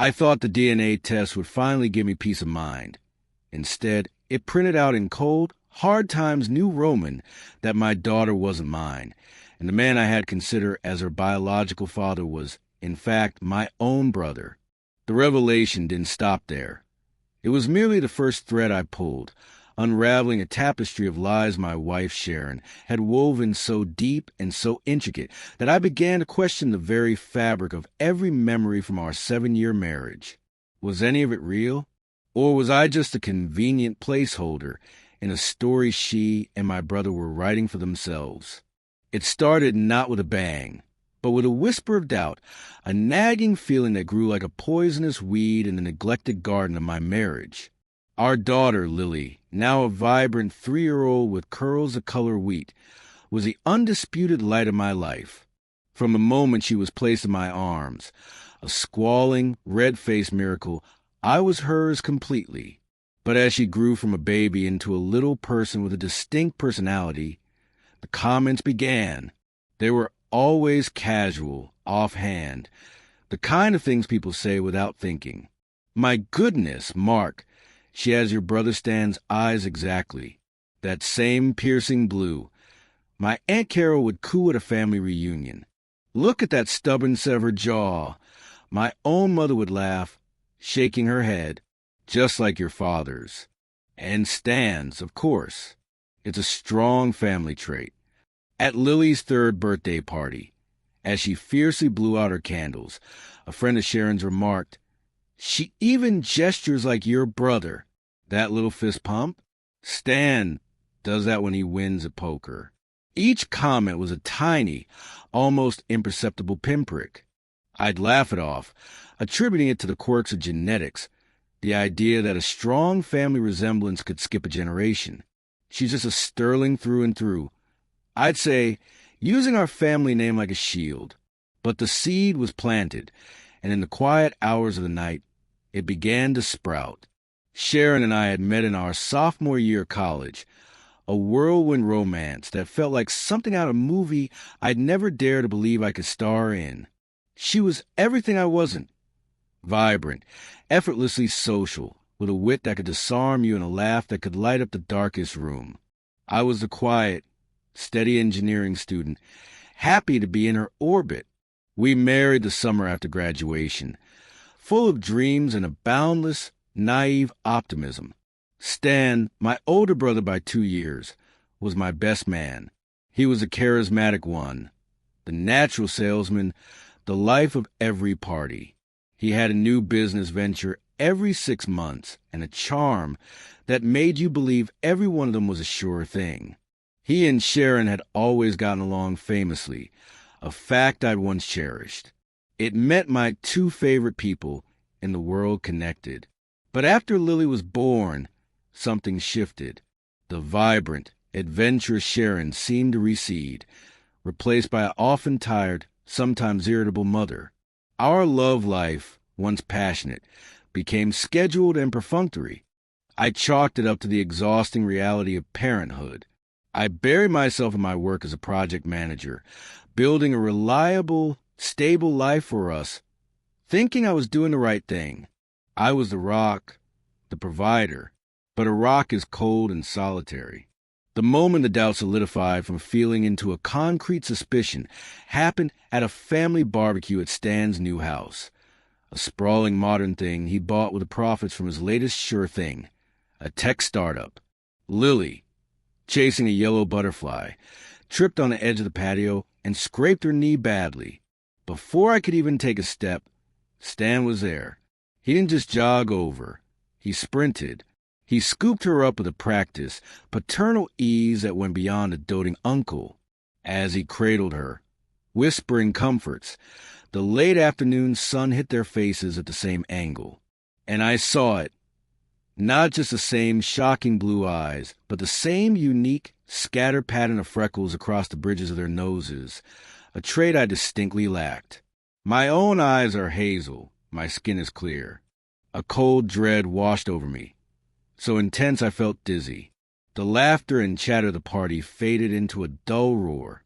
I thought the DNA test would finally give me peace of mind. Instead, it printed out in cold, hard times New Roman that my daughter wasn't mine, and the man I had considered as her biological father was, in fact, my own brother. The revelation didn't stop there. It was merely the first thread I pulled, unraveling a tapestry of lies my wife, Sharon, had woven so deep and so intricate that I began to question the very fabric of every memory from our 7-year marriage. Was any of it real? Or was I just a convenient placeholder in a story she and my brother were writing for themselves? It started not with a bang, but with a whisper of doubt, a nagging feeling that grew like a poisonous weed in the neglected garden of my marriage. Our daughter, Lily, now a vibrant 3-year-old with curls of color wheat, was the undisputed light of my life. From the moment she was placed in my arms, a squalling, red-faced miracle, I was hers completely. But as she grew from a baby into a little person with a distinct personality, the comments began. They were always casual, offhand, the kind of things people say without thinking. My goodness, Mark, she has your brother Stan's eyes exactly. That same piercing blue. My Aunt Carol would coo at a family reunion. Look at that stubborn severed jaw. My own mother would laugh, shaking her head, just like your father's. And Stan's, of course. It's a strong family trait. At Lily's 3rd birthday party, as she fiercely blew out her candles, a friend of Sharon's remarked, "She even gestures like your brother." That little fist pump? Stan does that when he wins at poker. Each comment was a tiny, almost imperceptible pinprick. I'd laugh it off, attributing it to the quirks of genetics, the idea that a strong family resemblance could skip a generation. She's just a Sterling through and through. I'd say, using our family name like a shield. But the seed was planted, and in the quiet hours of the night, it began to sprout. Sharon and I had met in our sophomore year of college, a whirlwind romance that felt like something out of a movie I'd never dared to believe I could star in. She was everything I wasn't. Vibrant, effortlessly social, with a wit that could disarm you and a laugh that could light up the darkest room. I was the quiet, steady engineering student, happy to be in her orbit. We married the summer after graduation, full of dreams and a boundless, naive optimism. Stan, my older brother by 2 years, was my best man. He was a charismatic one, the natural salesman, the life of every party. He had a new business venture every 6 months and a charm that made you believe every one of them was a sure thing. He and Sharon had always gotten along famously, a fact I'd once cherished. It meant my 2 favorite people in the world connected. But after Lily was born, something shifted. The vibrant, adventurous Sharon seemed to recede, replaced by an often tired, sometimes irritable mother. Our love life, once passionate, became scheduled and perfunctory. I chalked it up to the exhausting reality of parenthood. I buried myself in my work as a project manager, building a reliable, stable life for us, thinking I was doing the right thing. I was the rock, the provider, but a rock is cold and solitary. The moment the doubt solidified from feeling into a concrete suspicion happened at a family barbecue at Stan's new house, a sprawling modern thing he bought with the profits from his latest sure thing, a tech startup. Lily, chasing a yellow butterfly, tripped on the edge of the patio and scraped her knee badly. Before I could even take a step, Stan was there. He didn't just jog over. He sprinted. He scooped her up with a practiced, paternal ease that went beyond a doting uncle. As he cradled her, whispering comforts, the late afternoon sun hit their faces at the same angle. And I saw it. Not just the same shocking blue eyes, but the same unique, scattered pattern of freckles across the bridges of their noses, a trait I distinctly lacked. My own eyes are hazel. My skin is clear. A cold dread washed over me, so intense I felt dizzy. The laughter and chatter of the party faded into a dull roar.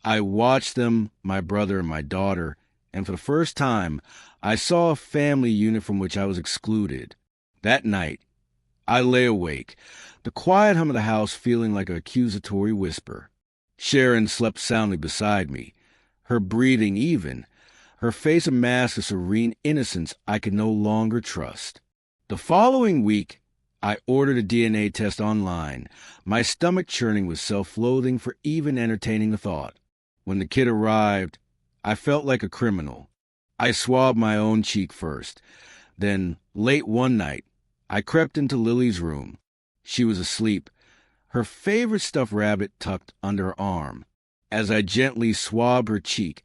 I watched them, my brother and my daughter, and for the first time, I saw a family unit from which I was excluded. That night, I lay awake, the quiet hum of the house feeling like an accusatory whisper. Sharon slept soundly beside me, her breathing even, her face a mask of serene innocence I could no longer trust. The following week, I ordered a DNA test online, my stomach churning with self-loathing for even entertaining the thought. When the kit arrived, I felt like a criminal. I swabbed my own cheek first. Then, late one night, I crept into Lily's room. She was asleep, her favorite stuffed rabbit tucked under her arm. As I gently swabbed her cheek,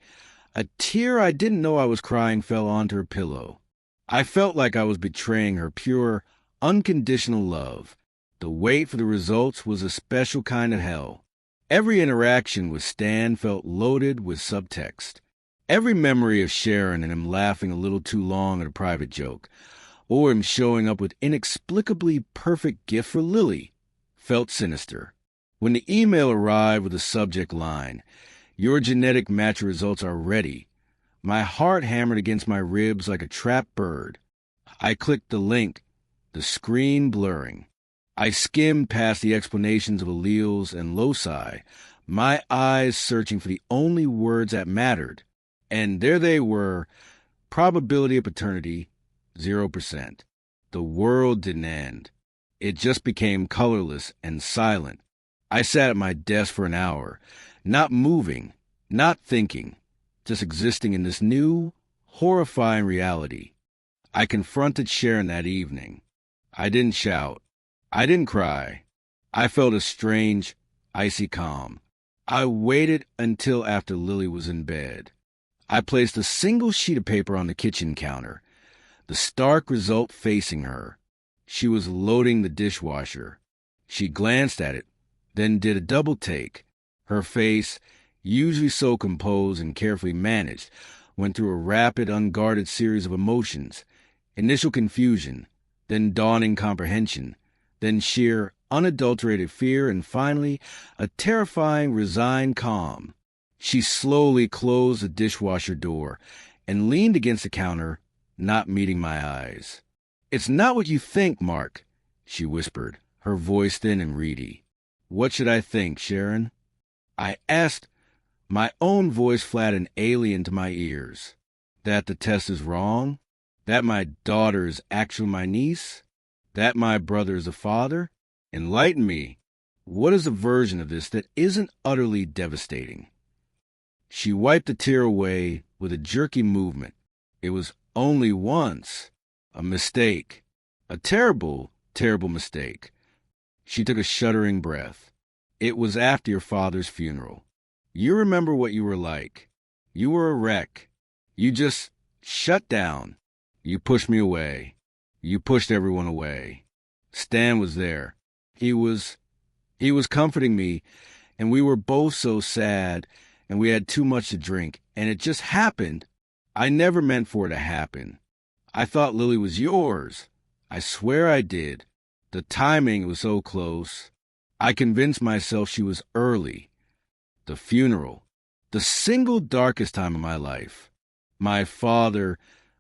a tear I didn't know I was crying fell onto her pillow. I felt like I was betraying her pure, unconditional love. The wait for the results was a special kind of hell. Every interaction with Stan felt loaded with subtext. Every memory of Sharon and him laughing a little too long at a private joke, or him showing up with inexplicably perfect gift for Lily, felt sinister. When the email arrived with the subject line, "Your genetic match results are ready," my heart hammered against my ribs like a trapped bird. I clicked the link, the screen blurring. I skimmed past the explanations of alleles and loci, my eyes searching for the only words that mattered. And there they were, probability of paternity, 0%. The world didn't end. It just became colorless and silent. I sat at my desk for an hour, not moving, not thinking, just existing in this new, horrifying reality. I confronted Sharon that evening. I didn't shout. I didn't cry. I felt a strange, icy calm. I waited until after Lily was in bed. I placed a single sheet of paper on the kitchen counter, the stark result facing her. She was loading the dishwasher. She glanced at it, then did a double take. Her face, usually so composed and carefully managed, went through a rapid, unguarded series of emotions. Initial confusion, then dawning comprehension, then sheer, unadulterated fear, and finally, a terrifying, resigned calm. She slowly closed the dishwasher door and leaned against the counter, not meeting my eyes. "It's not what you think, Mark," she whispered, her voice thin and reedy. "What should I think, Sharon?" I asked, my own voice flat and alien to my ears. That the test is wrong? That my daughter is actually my niece? That my brother is a father? Enlighten me. What is a version of this that isn't utterly devastating? She wiped the tear away with a jerky movement. It was only once. A mistake. A terrible, terrible mistake. She took a shuddering breath. "It was after your father's funeral. You remember what you were like. You were a wreck. You just shut down. You pushed me away. You pushed everyone away. Stan was there. He was comforting me, and we were both so sad, and we had too much to drink, and it just happened. I never meant for it to happen. I thought Lily was yours. I swear I did. The timing was so close. I convinced myself she was early. The funeral, the single darkest time of my life. My father,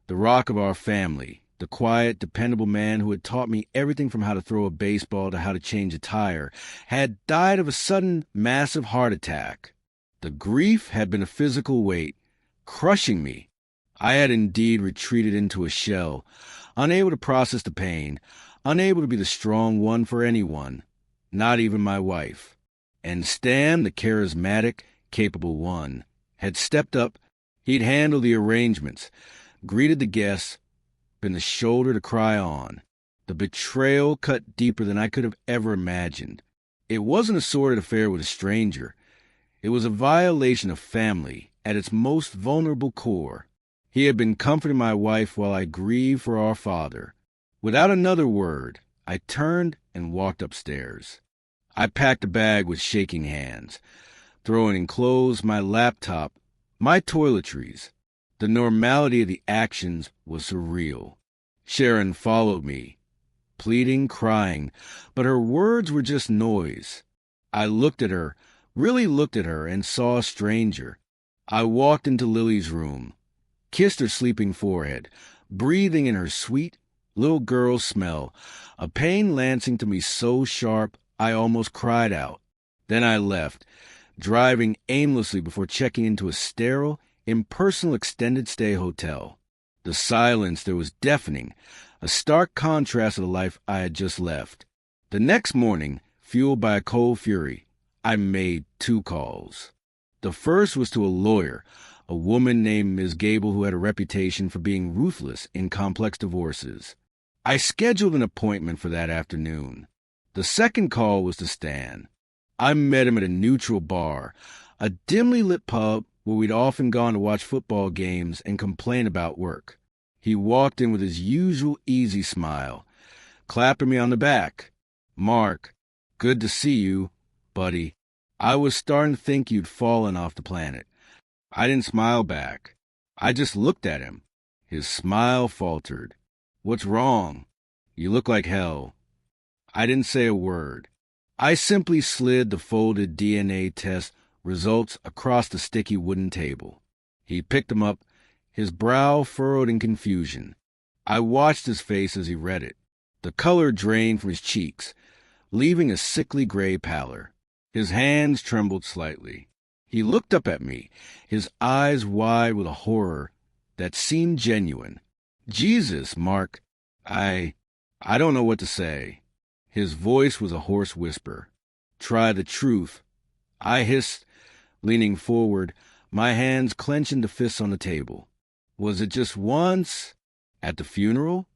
the rock of our family, the quiet, dependable man who had taught me everything from how to throw a baseball to how to change a tire, had died of a sudden, massive heart attack. The grief had been a physical weight, crushing me. I had indeed retreated into a shell, unable to process the pain, unable to be the strong one for anyone, not even my wife. And Stan, the charismatic, capable one, had stepped up. He'd handled the arrangements, greeted the guests, been the shoulder to cry on. The betrayal cut deeper than I could have ever imagined. It wasn't a sordid affair with a stranger. It was a violation of family at its most vulnerable core. He had been comforting my wife while I grieved for our father. Without another word, I turned and walked upstairs. I packed a bag with shaking hands, throwing in clothes, my laptop, my toiletries. The normality of the actions was surreal. Sharon followed me, pleading, crying, but her words were just noise. I looked at her, really looked at her, and saw a stranger. I walked into Lily's room. kissed her sleeping forehead, breathing in her sweet little girl's smell, a pain lancing to me so sharp I almost cried out. Then I left, driving aimlessly before checking into a sterile, impersonal extended-stay hotel. The silence there was deafening, a stark contrast to the life I had just left. The next morning, fueled by a cold fury, I made 2 calls. The first was to a lawyer, a woman named Ms. Gable who had a reputation for being ruthless in complex divorces. I scheduled an appointment for that afternoon. The second call was to Stan. I met him at a neutral bar, a dimly lit pub where we'd often gone to watch football games and complain about work. He walked in with his usual easy smile, clapping me on the back. "Mark, good to see you, buddy. I was starting to think you'd fallen off the planet." I didn't smile back. I just looked at him. His smile faltered. "What's wrong? You look like hell." I didn't say a word. I simply slid the folded DNA test results across the sticky wooden table. He picked them up, his brow furrowed in confusion. I watched his face as he read it. The color drained from his cheeks, leaving a sickly gray pallor. His hands trembled slightly. He looked up at me, his eyes wide with a horror that seemed genuine. "Jesus, Mark, I don't know what to say." His voice was a hoarse whisper. "Try the truth," I hissed, leaning forward, my hands clenched into fists on the table. "Was it just once? At the funeral?"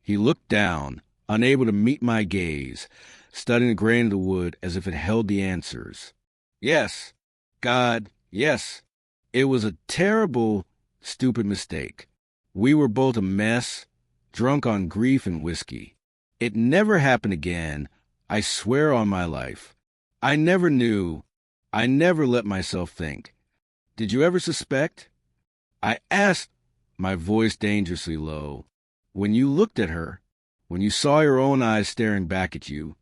He looked down, unable to meet my gaze, studying the grain of the wood as if it held the answers. "Yes. God, yes. It was a terrible, stupid mistake. We were both a mess, drunk on grief and whiskey. It never happened again, I swear on my life. I never knew. I never let myself think. Did you ever suspect?" I asked, my voice dangerously low. "When you looked at her, when you saw your own eyes staring back at you."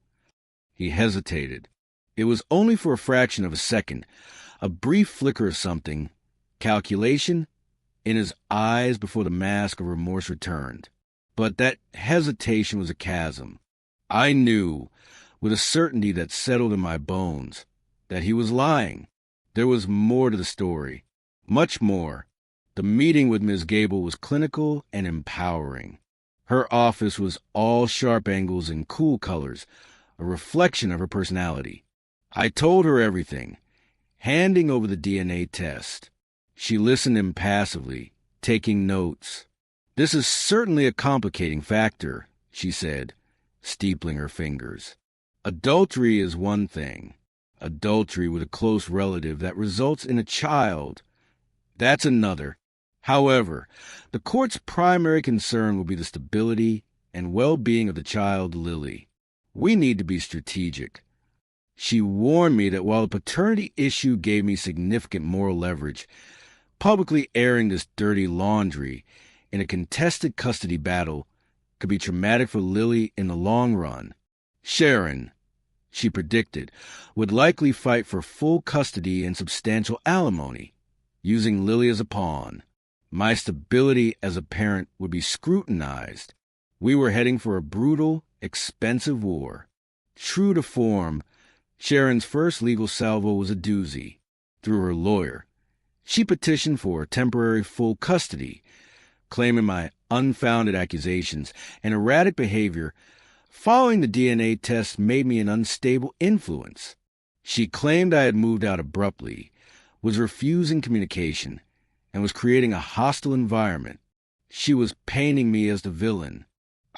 He hesitated. It was only for a fraction of a second, a brief flicker of something, calculation, in his eyes before the mask of remorse returned. But that hesitation was a chasm. I knew, with a certainty that settled in my bones, that he was lying. There was more to the story. Much more. The meeting with Ms. Gable was clinical and empowering. Her office was all sharp angles and cool colors, a reflection of her personality. I told her everything, handing over the DNA test. She listened impassively, taking notes. "This is certainly a complicating factor," she said, steepling her fingers. "Adultery is one thing. Adultery with a close relative that results in a child, that's another. However, the court's primary concern will be the stability and well-being of the child, Lily. We need to be strategic." She warned me that while the paternity issue gave me significant moral leverage, publicly airing this dirty laundry in a contested custody battle could be traumatic for Lily in the long run. Sharon, she predicted, would likely fight for full custody and substantial alimony, using Lily as a pawn. My stability as a parent would be scrutinized. We were heading for a brutal, expensive war. True to form, Sharon's first legal salvo was a doozy. Through her lawyer, she petitioned for temporary full custody, claiming my unfounded accusations and erratic behavior following the DNA test made me an unstable influence. She claimed I had moved out abruptly, was refusing communication, and was creating a hostile environment. She was painting me as the villain.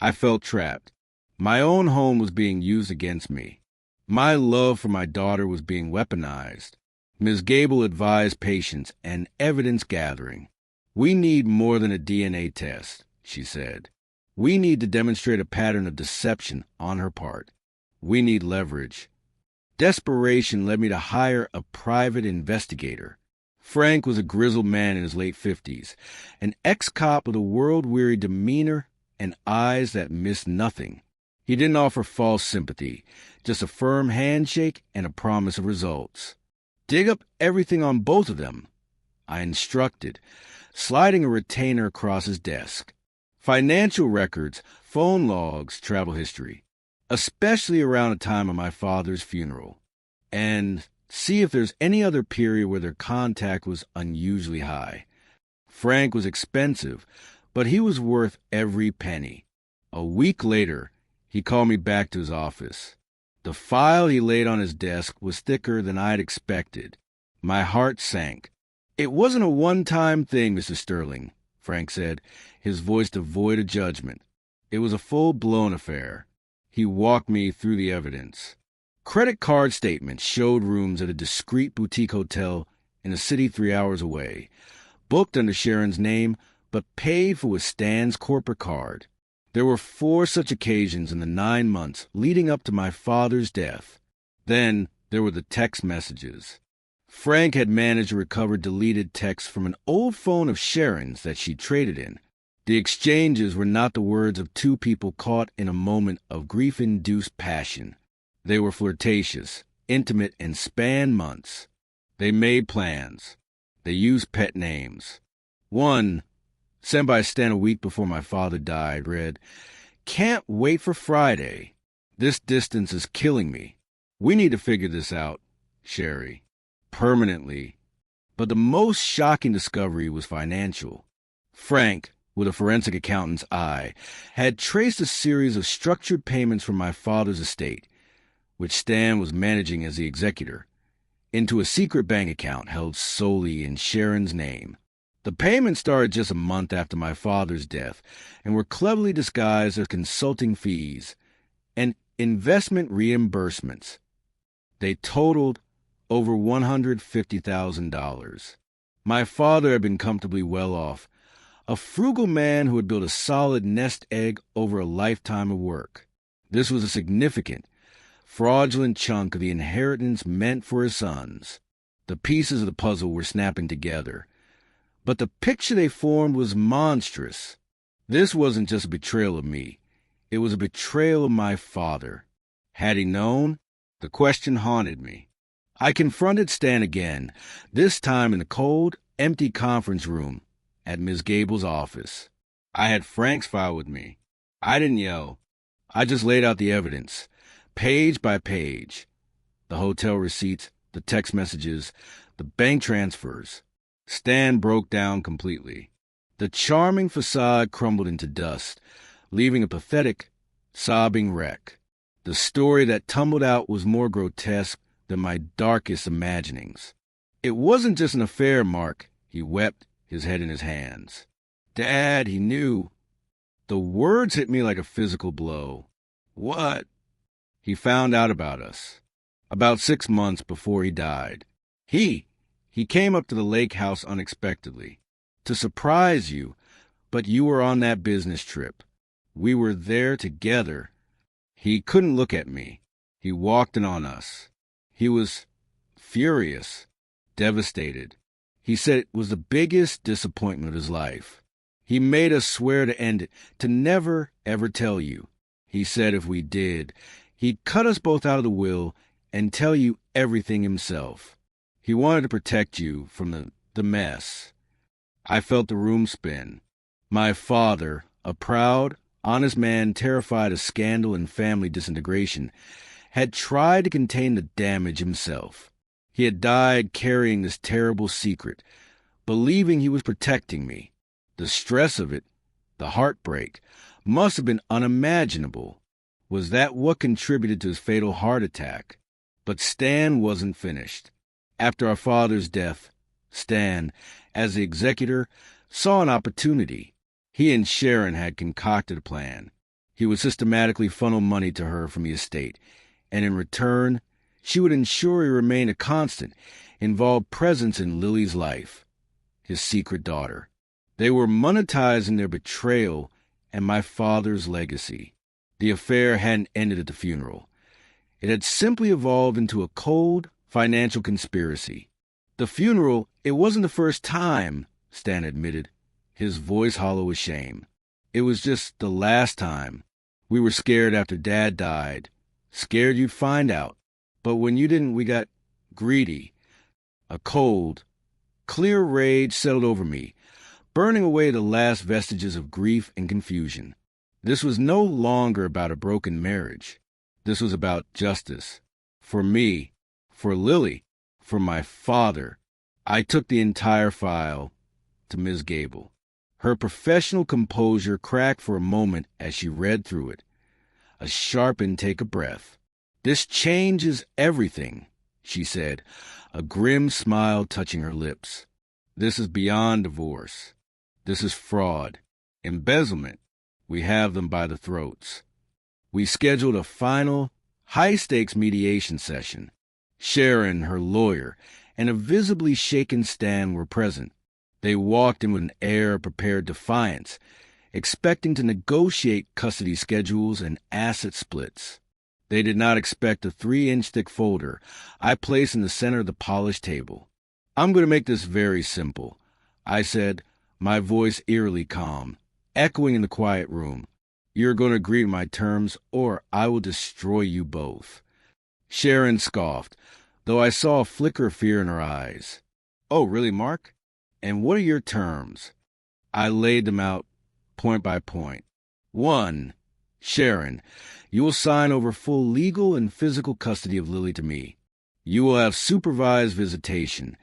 I felt trapped. My own home was being used against me. My love for my daughter was being weaponized. Ms. Gable advised patience and evidence gathering. "We need more than a DNA test," she said. "We need to demonstrate a pattern of deception on her part. We need leverage." Desperation led me to hire a private investigator. Frank was a grizzled man in his late 50s, an ex-cop with a world-weary demeanor and eyes that missed nothing. He didn't offer false sympathy, just a firm handshake and a promise of results. "Dig up everything on both of them," I instructed, sliding a retainer across his desk. Financial records, phone logs, travel history, especially around the time of my father's funeral, and see if there's any other period where their contact was unusually high. Frank was expensive, but he was worth every penny. A week later, he called me back to his office. The file he laid on his desk was thicker than I'd expected. My heart sank. "It wasn't a one-time thing, Mr. Sterling," Frank said, his voice devoid of judgment. "It was a full-blown affair." He walked me through the evidence. Credit card statements showed rooms at a discreet boutique hotel in a city 3 hours away, booked under Sharon's name, but paid for with Stan's corporate card. There were 4 such occasions in the 9 months leading up to my father's death. Then there were the text messages. Frank had managed to recover deleted texts from an old phone of Sharon's that she traded in. The exchanges were not the words of 2 people caught in a moment of grief-induced passion. They were flirtatious, intimate, and spanned months. They made plans. They used pet names. One, sent by Stan a week before my father died, read, "Can't wait for Friday. This distance is killing me. We need to figure this out, Sherry, permanently." But the most shocking discovery was financial. Frank, with a forensic accountant's eye, had traced a series of structured payments from my father's estate, which Stan was managing as the executor, into a secret bank account held solely in Sharon's name. The payments started just a month after my father's death and were cleverly disguised as consulting fees and investment reimbursements. They totaled over $150,000. My father had been comfortably well off, a frugal man who had built a solid nest egg over a lifetime of work. This was a significant, fraudulent chunk of the inheritance meant for his sons. The pieces of the puzzle were snapping together, but the picture they formed was monstrous. This wasn't just a betrayal of me. It was a betrayal of my father. Had he known? The question haunted me. I confronted Stan again, this time in the cold, empty conference room at Ms. Gable's office. I had Frank's file with me. I didn't yell. I just laid out the evidence, page by page. The hotel receipts, the text messages, the bank transfers. Stan broke down completely. The charming facade crumbled into dust, leaving a pathetic, sobbing wreck. The story that tumbled out was more grotesque than my darkest imaginings. "It wasn't just an affair, Mark," he wept, his head in his hands. "Dad, he knew." The words hit me like a physical blow. "What?" "He found out about us. About 6 months before he died. He came up to the lake house unexpectedly. To surprise you, but you were on that business trip. We were there together. He couldn't look at me. He walked in on us. He was furious, devastated. He said it was the biggest disappointment of his life. He made us swear to end it, to never, ever tell you. He said if we did, he'd cut us both out of the will and tell you everything himself. He wanted to protect you from the mess." I felt the room spin. My father, a proud, honest man terrified of scandal and family disintegration, had tried to contain the damage himself. He had died carrying this terrible secret, believing he was protecting me. The stress of it, the heartbreak, must have been unimaginable. Was that what contributed to his fatal heart attack? But Stan wasn't finished. After our father's death, Stan, as the executor, saw an opportunity. He and Sharon had concocted a plan. He would systematically funnel money to her from the estate, and in return, she would ensure he remained a constant, involved presence in Lily's life, his secret daughter. They were monetizing their betrayal and my father's legacy. The affair hadn't ended at the funeral. It had simply evolved into a cold, financial conspiracy. The funeral, it wasn't the first time, Stan admitted, his voice hollow with shame. It was just the last time. We were scared after Dad died. Scared you'd find out. But when you didn't, we got greedy. A cold, clear rage settled over me, burning away the last vestiges of grief and confusion. This was no longer about a broken marriage. This was about justice. For me, for Lily, for my father. I took the entire file to Ms. Gable. Her professional composure cracked for a moment as she read through it. A sharp intake of breath. "This changes everything," she said, a grim smile touching her lips. "This is beyond divorce. This is fraud. Embezzlement. We have them by the throats." We scheduled a final, high-stakes mediation session. Sharon, her lawyer, and a visibly shaken Stan were present. They walked in with an air of prepared defiance, expecting to negotiate custody schedules and asset splits. They did not expect a 3-inch thick folder I placed in the center of the polished table. "I'm going to make this very simple," I said, my voice eerily calm, echoing in the quiet room. "You're going to agree to my terms, or I will destroy you both." Sharon scoffed, though I saw a flicker of fear in her eyes. "Oh, really, Mark? And what are your terms?" I laid them out point by point. 1. Sharon, you will sign over full legal and physical custody of Lily to me. You will have supervised visitation,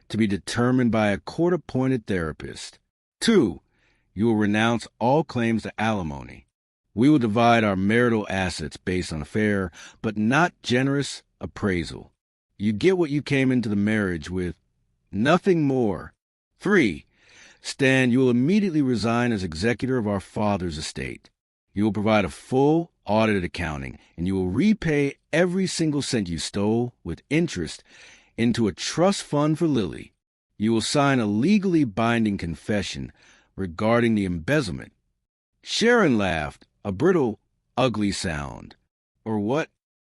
to be determined by a court-appointed therapist. 2. You will renounce all claims to alimony. We will divide our marital assets based on a fair, but not generous, appraisal. You get what you came into the marriage with, nothing more. 3. Stan, you will immediately resign as executor of our father's estate. You will provide a full, audited accounting, and you will repay every single cent you stole, with interest, into a trust fund for Lily. You will sign a legally binding confession regarding the embezzlement. Sharon laughed, a brittle, ugly sound. Or what?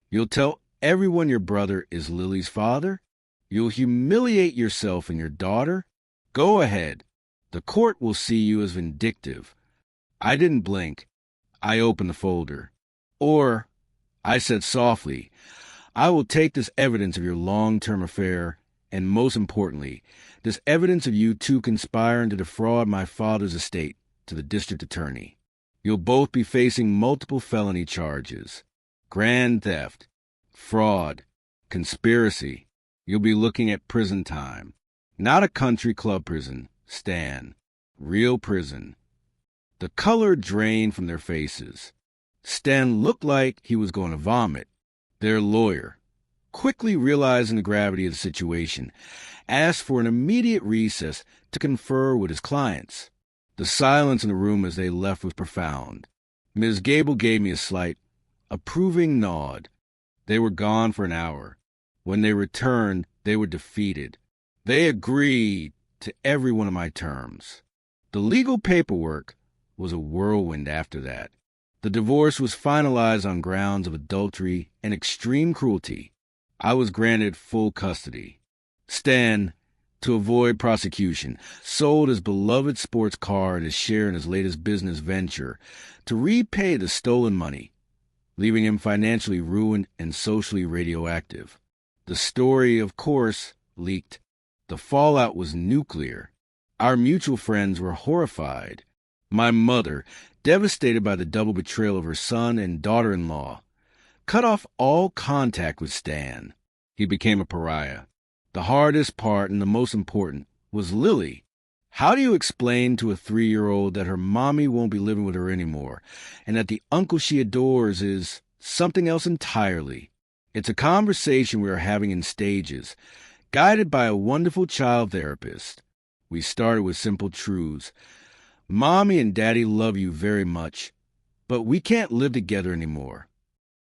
You'll tell everyone your brother is Lily's father? You'll humiliate yourself and your daughter? Go ahead. The court will see you as vindictive. I didn't blink. I opened the folder. Or, I said softly, I will take this evidence of your long-term affair, and most importantly, this evidence of you two conspiring to defraud my father's estate, to the district attorney. You'll both be facing multiple felony charges. Grand theft, fraud, conspiracy. You'll be looking at prison time. Not a country club prison, Stan. Real prison. The color drained from their faces. Stan looked like he was going to vomit. Their lawyer, quickly realizing the gravity of the situation, asked for an immediate recess to confer with his clients. The silence in the room as they left was profound. Ms. Gable gave me a slight, approving nod. They were gone for an hour. When they returned, they were defeated. They agreed to every one of my terms. The legal paperwork was a whirlwind after that. The divorce was finalized on grounds of adultery and extreme cruelty. I was granted full custody. Stan, to avoid prosecution, sold his beloved sports car and his share in his latest business venture to repay the stolen money, leaving him financially ruined and socially radioactive. The story, of course, leaked. The fallout was nuclear. Our mutual friends were horrified. My mother, devastated by the double betrayal of her son and daughter-in-law, cut off all contact with Stan. He became a pariah. The hardest part, and the most important, was Lily. How do you explain to a 3-year-old that her mommy won't be living with her anymore, and that the uncle she adores is something else entirely? It's a conversation we are having in stages, guided by a wonderful child therapist. We started with simple truths. Mommy and Daddy love you very much, but we can't live together anymore.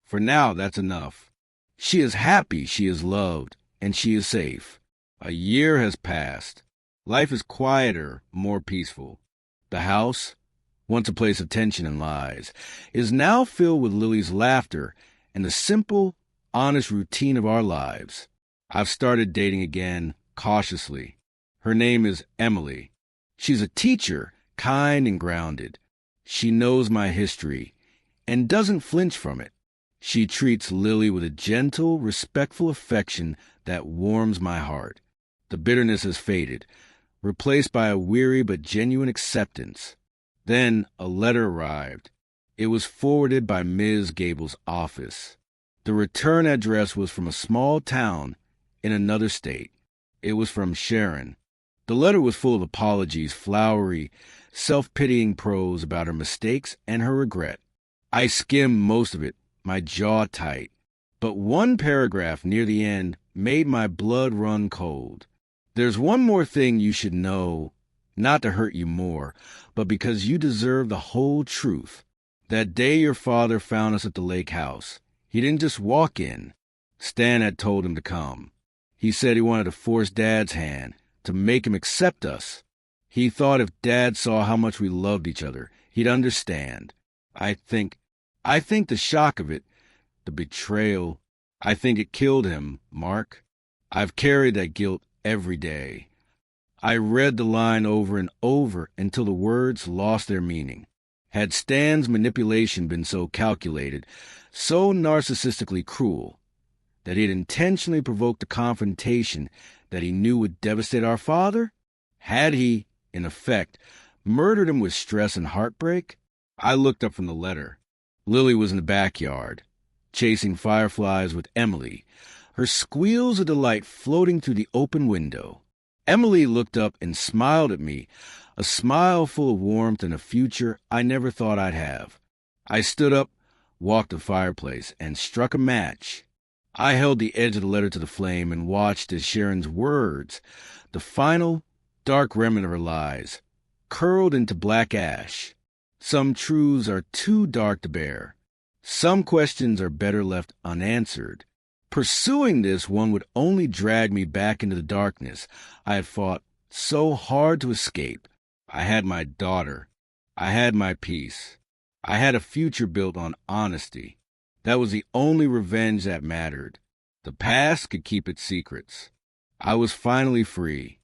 For now, that's enough. She is happy, she is loved, and she is safe. A year has passed. Life is quieter, more peaceful. The house, once a place of tension and lies, is now filled with Lily's laughter and the simple, honest routine of our lives. I've started dating again, cautiously. Her name is Emily. She's a teacher, kind and grounded. She knows my history and doesn't flinch from it. She treats Lily with a gentle, respectful affection that warms my heart. The bitterness has faded, replaced by a weary but genuine acceptance. Then a letter arrived. It was forwarded by Ms. Gable's office. The return address was from a small town in another state. It was from Sharon. The letter was full of apologies, flowery, self-pitying prose about her mistakes and her regret. I skimmed most of it, my jaw tight. But one paragraph near the end made my blood run cold. There's one more thing you should know, not to hurt you more, but because you deserve the whole truth. That day your father found us at the lake house. He didn't just walk in. Stan had told him to come. He said he wanted to force Dad's hand, to make him accept us. He thought if Dad saw how much we loved each other, he'd understand. I think the shock of it, the betrayal, I think it killed him, Mark. I've carried that guilt every day. I read the line over and over until the words lost their meaning. Had Stan's manipulation been so calculated, so narcissistically cruel, that he'd intentionally provoked a confrontation that he knew would devastate our father? Had he, in effect, murdered him with stress and heartbreak? I looked up from the letter. Lily was in the backyard, chasing fireflies with Emily, her squeals of delight floating through the open window. Emily looked up and smiled at me, a smile full of warmth and a future I never thought I'd have. I stood up, walked to the fireplace, and struck a match. I held the edge of the letter to the flame and watched as Sharon's words, the final, dark remnant of her lies, curled into black ash. Some truths are too dark to bear. Some questions are better left unanswered. Pursuing this one would only drag me back into the darkness I had fought so hard to escape. I had my daughter. I had my peace. I had a future built on honesty. That was the only revenge that mattered. The past could keep its secrets. I was finally free.